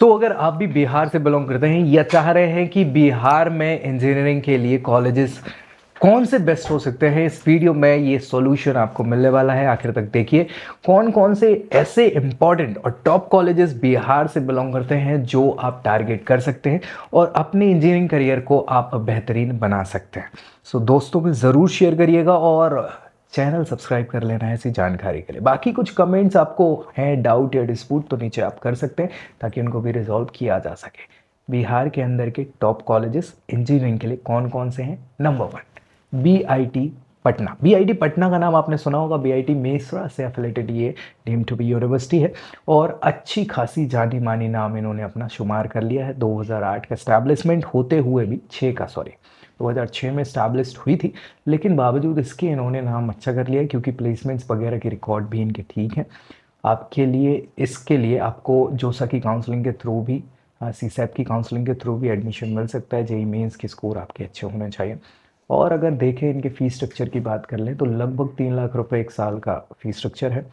तो अगर आप भी बिहार से बिलोंग करते हैं या चाह रहे हैं कि बिहार में इंजीनियरिंग के लिए कॉलेजेस कौन से बेस्ट हो सकते हैं, इस वीडियो में ये सॉल्यूशन आपको मिलने वाला है। आखिर तक देखिए कौन कौन से ऐसे इंपॉर्टेंट और टॉप कॉलेजेस बिहार से बिलोंग करते हैं जो आप टारगेट कर सकते हैं और अपने इंजीनियरिंग करियर को आप बेहतरीन बना सकते हैं। सो दोस्तों में ज़रूर शेयर करिएगा और चैनल सब्सक्राइब कर लेना है ऐसी जानकारी के लिए। बाकी कुछ कमेंट्स आपको हैं, डाउट या डिस्प्यूट, तो नीचे आप कर सकते हैं ताकि उनको भी रिजॉल्व किया जा सके। बिहार के अंदर के टॉप कॉलेजेस इंजीनियरिंग के लिए कौन कौन से हैं? Number 1, BIT Patna. BIT Patna का नाम आपने सुना होगा। बीआईटी मेसरा से एफिलेटेड ये डीम्ड टू बी यूनिवर्सिटी है और अच्छी खासी जानी मानी नाम इन्होंने अपना शुमार कर लिया है। 2008 का एस्टैब्लिशमेंट होते हुए भी 2006 में स्टैब्लिश्ड हुई थी, लेकिन बावजूद इसके इन्होंने नाम अच्छा कर लिया है क्योंकि प्लेसमेंट्स वगैरह के रिकॉर्ड भी इनके ठीक हैं। आपके लिए इसके लिए आपको जोसा की काउंसलिंग के थ्रू भी, सीसैट की काउंसलिंग के थ्रू भी एडमिशन मिल सकता है। जेई मेंस के स्कोर आपके अच्छे होने चाहिए। और अगर देखें इनके फ़ीस स्ट्रक्चर की बात कर लें तो लगभग 3 लाख रुपए एक साल का फ़ीस स्ट्रक्चर है।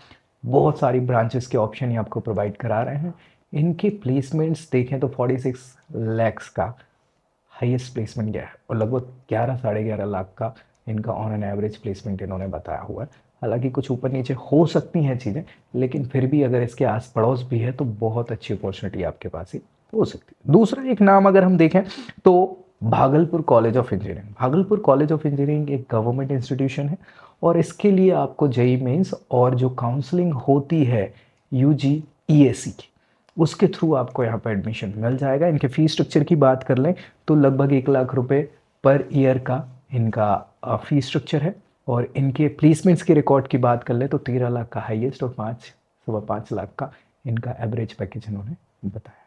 बहुत सारी ब्रांचेस के ऑप्शन ये आपको प्रोवाइड करा रहे हैं। इनके प्लेसमेंट्स देखें तो 46 लैक्स का हाईएस्ट प्लेसमेंट गया है और लगभग 11 साढ़े 11 लाख का इनका ऑन एन एवरेज प्लेसमेंट इन्होंने बताया हुआ है। हालांकि कुछ ऊपर नीचे हो सकती हैं चीज़ें, लेकिन फिर भी अगर इसके आस पड़ोस भी है तो बहुत अच्छी अपॉर्चुनिटी आपके पास ही हो सकती है। दूसरा एक नाम अगर हम देखें तो Bhagalpur college of engineering. Bhagalpur college of engineering एक गवर्नमेंट इंस्टीट्यूशन है और इसके लिए आपको जेई मेंस और जो काउंसलिंग होती है यूजी ईएसी की, उसके थ्रू आपको यहाँ पर एडमिशन मिल जाएगा। इनके फ़ीस स्ट्रक्चर की बात कर लें तो लगभग 1 लाख रुपए पर ईयर का इनका फ़ीस स्ट्रक्चर है और इनके प्लेसमेंट्स के रिकॉर्ड की बात कर लें तो 13 लाख का हाईएस्ट और 5 सवा 5 लाख का इनका एवरेज पैकेज इन्होंने बताया।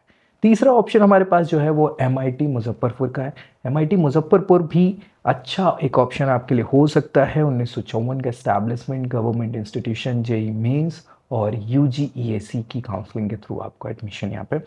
तीसरा ऑप्शन हमारे पास जो है वो एमआईटी मुजफ्फरपुर का है। एमआईटी मुजफ्फरपुर भी अच्छा एक ऑप्शन आपके लिए हो सकता है। 1954 का establishment, government institution, JEE mains और यूजी ईएसी की काउंसलिंग के थ्रू आपको एडमिशन यहाँ पे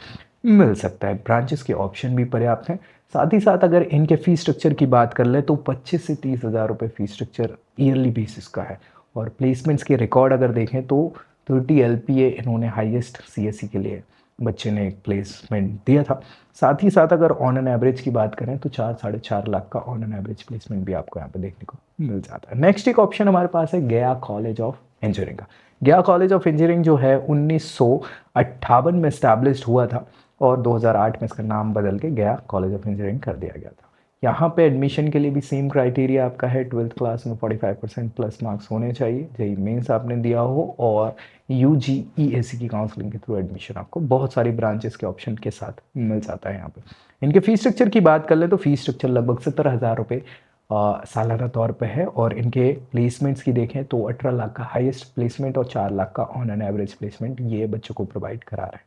मिल सकता है। ब्रांचेस के ऑप्शन भी पर्याप्त हैं। साथ ही साथ अगर इनके फ़ीस स्ट्रक्चर की बात कर ले तो 25 से 30 हज़ार रुपये फ़ीस स्ट्रक्चर ईयरली बेसिस का है और प्लेसमेंट्स के रिकॉर्ड अगर देखें तो 30 एलपीए इन्होंने हाईएस्ट सीएससी के लिए बच्चे ने एक प्लेसमेंट दिया था। साथ ही साथ अगर ऑन एन एवरेज की बात करें तो 4 साढ़े 4 लाख का ऑन एन एवरेज प्लेसमेंट भी आपको यहाँ पे देखने को मिल जाता है। नेक्स्ट एक ऑप्शन हमारे पास है गया कॉलेज ऑफ इंजीनियरिंग का। गया कॉलेज ऑफ इंजीनियरिंग जो है 1958 में इस्टेब्लिश हुआ था और 2008 में इसका नाम बदल के गया कॉलेज ऑफ इंजीनियरिंग कर दिया गया था। यहाँ पे एडमिशन के लिए भी सेम क्राइटेरिया आपका है। 12th क्लास में 45% प्लस मार्क्स होने चाहिए, जेई मेंस आपने दिया हो और यूजी ईएसी की काउंसलिंग के थ्रू एडमिशन आपको बहुत सारी ब्रांचेस के ऑप्शन के साथ मिल जाता है। यहाँ पे इनके फ़ीस स्ट्रक्चर की बात कर ले तो फ़ीस स्ट्रक्चर लगभग 70 हज़ार रुपये सालाना तौर पे है और इनके प्लेसमेंट्स की देखें तो 18 लाख का हाईएस्ट प्लेसमेंट और 4 लाख का ऑन एन एवरेज प्लेसमेंट ये बच्चों को प्रोवाइड करा रहे हैं।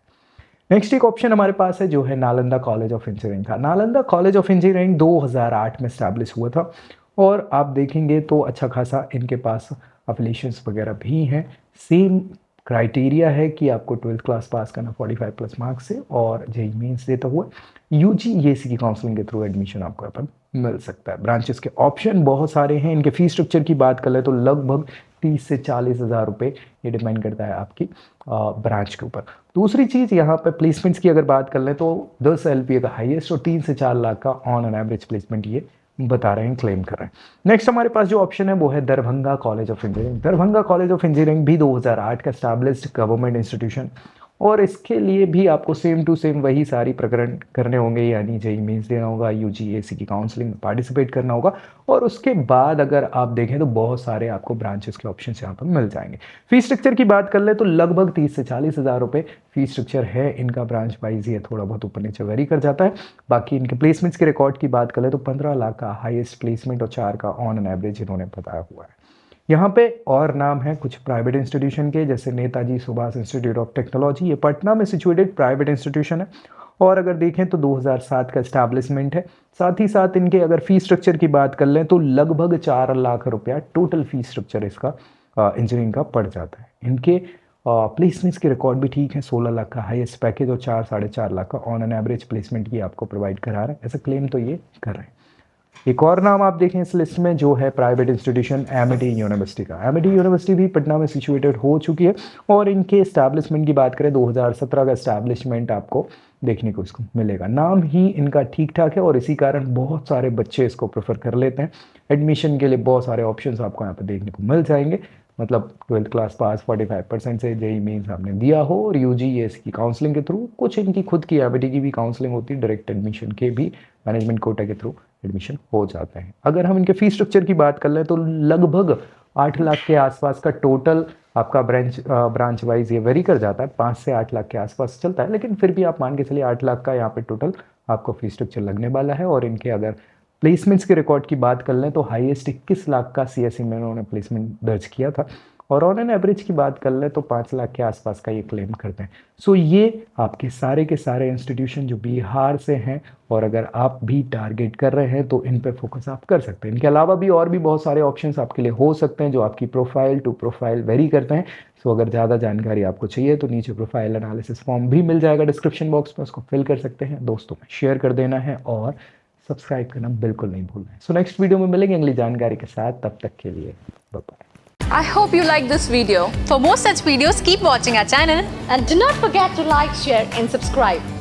नेक्स्ट एक ऑप्शन हमारे पास है जो है नालंदा कॉलेज ऑफ इंजीनियरिंग का। नालंदा कॉलेज ऑफ इंजीनियरिंग 2008 में स्टैब्लिश हुआ था और आप देखेंगे तो अच्छा खासा इनके पास अफिलिएशंस वगैरह भी हैं। सेम क्राइटेरिया है कि आपको 12th क्लास पास करना 45 प्लस मार्क्स से और जेई मेंस देते हुए यूजी ईएसी की काउंसलिंग के थ्रू एडमिशन आपको यहाँ पर मिल सकता है। ब्रांचेस के ऑप्शन बहुत सारे हैं। इनके फ़ीस स्ट्रक्चर की बात कर ले तो लगभग 30 से 40 हज़ार रुपये ये डिपेंड करता है आपकी ब्रांच के ऊपर। दूसरी चीज़ यहाँ पे प्लेसमेंट्स की अगर बात कर लें तो 10 एलपीए का हाईएस्ट और 3 से 4 लाख का ऑन एन एवरेज प्लेसमेंट ये बता रहे हैं, क्लेम कर रहे हैं। नेक्स्ट हमारे पास जो ऑप्शन है वो है Darbhanga college of engineering. Darbhanga college of engineering भी 2008 का स्टैब्लिश्ड गवर्नमेंट इंस्टीट्यूशन और इसके लिए भी आपको सेम टू सेम वही सारी प्रकरण करने होंगे, यानी जेई मेंस देना होगा, यूजीएसी की काउंसलिंग में पार्टिसिपेट करना होगा और उसके बाद अगर आप देखें तो बहुत सारे आपको ब्रांचेस के ऑप्शन यहाँ पर मिल जाएंगे। फीस स्ट्रक्चर की बात कर ले तो लगभग 30 से 40 हज़ार रुपये फीस स्ट्रक्चर है इनका। ब्रांच वाइज ये थोड़ा बहुत ऊपर नीचे वेरी कर जाता है। बाकी इनके प्लेसमेंट्स के रिकॉर्ड की बात कर ले तो 15 लाख का हाईएस्ट प्लेसमेंट और 4 का ऑन एन एवरेज इन्होंने बताया हुआ है। यहाँ पे और नाम है कुछ प्राइवेट इंस्टीट्यूशन के, जैसे Netaji Subhash institute of technology. ये पटना में सिचुएटेड प्राइवेट इंस्टीट्यूशन है और अगर देखें तो 2007 का इस्टेब्लिशमेंट है। साथ ही साथ इनके अगर फीस स्ट्रक्चर की बात कर लें तो लगभग 4 लाख रुपया टोटल फीस स्ट्रक्चर इसका इंजीनियरिंग का पड़ जाता है। इनके प्लेसमेंट्स के रिकॉर्ड भी ठीक है। 16 लाख का हाईएस्ट पैकेज और 4 साढ़े 4 लाख का ऑन एन एवरेज प्लेसमेंट ये आपको प्रोवाइड करा रहे हैं, ऐसा क्लेम तो ये कर रहे हैं। एक और नाम आप देखें इस लिस्ट में जो है प्राइवेट इंस्टीट्यूशन एमिटी यूनिवर्सिटी का। एमिटी यूनिवर्सिटी भी पटना में सिचुएटेड हो चुकी है और इनके इस्टेब्लिशमेंट की बात करें 2017 का इस्टेब्लिशमेंट आपको देखने को इसको मिलेगा। नाम ही इनका ठीक ठाक है और इसी कारण बहुत सारे बच्चे इसको प्रेफर कर लेते हैं। एडमिशन के लिए बहुत सारे ऑप्शंस आपको यहाँ पर देखने को मिल जाएंगे। मतलब 12th क्लास पास 45% से जेई मेंस आपने दिया हो और यूजीएस की काउंसलिंग के थ्रू, कुछ इनकी खुद की एमिटी की भी काउंसलिंग होती है, डायरेक्ट एडमिशन के भी मैनेजमेंट कोटा के थ्रू एडमिशन हो जाते हैं। अगर हम इनके फीस स्ट्रक्चर की बात कर लें तो लगभग 8 लाख के आसपास का टोटल आपका ब्रांच वाइज ये वेरी कर जाता है, 5 से 8 लाख के आसपास चलता है, लेकिन फिर भी आप मान के चलिए 8 लाख का यहाँ पे टोटल आपको फीस स्ट्रक्चर लगने वाला है। और इनके अगर प्लेसमेंट्स के रिकॉर्ड की बात कर लें तो हाईएस्ट 21 लाख का सीएससी में उन्होंने प्लेसमेंट दर्ज किया था और ऑन एन एवरेज की बात कर लें तो 5 लाख के आसपास का ये क्लेम करते हैं। सो ये आपके सारे के सारे इंस्टीट्यूशन जो बिहार से हैं और अगर आप भी टारगेट कर रहे हैं तो इन पे फोकस आप कर सकते हैं। इनके अलावा भी और भी बहुत सारे ऑप्शंस आपके लिए हो सकते हैं जो आपकी प्रोफाइल टू प्रोफाइल वेरी करते हैं। सो अगर ज़्यादा जानकारी आपको चाहिए तो नीचे प्रोफाइल एनालिसिस फॉर्म भी मिल जाएगा डिस्क्रिप्शन बॉक्स में, उसको फिल कर सकते हैं, दोस्तों में शेयर कर देना है और सब्सक्राइब करना बिल्कुल नहीं भूलना है। सो नेक्स्ट वीडियो में मिलेंगे अगली जानकारी के साथ, तब तक के लिए bye bye. I hope you like this video. For more such videos, keep watching our channel. And do not forget to like, share and subscribe.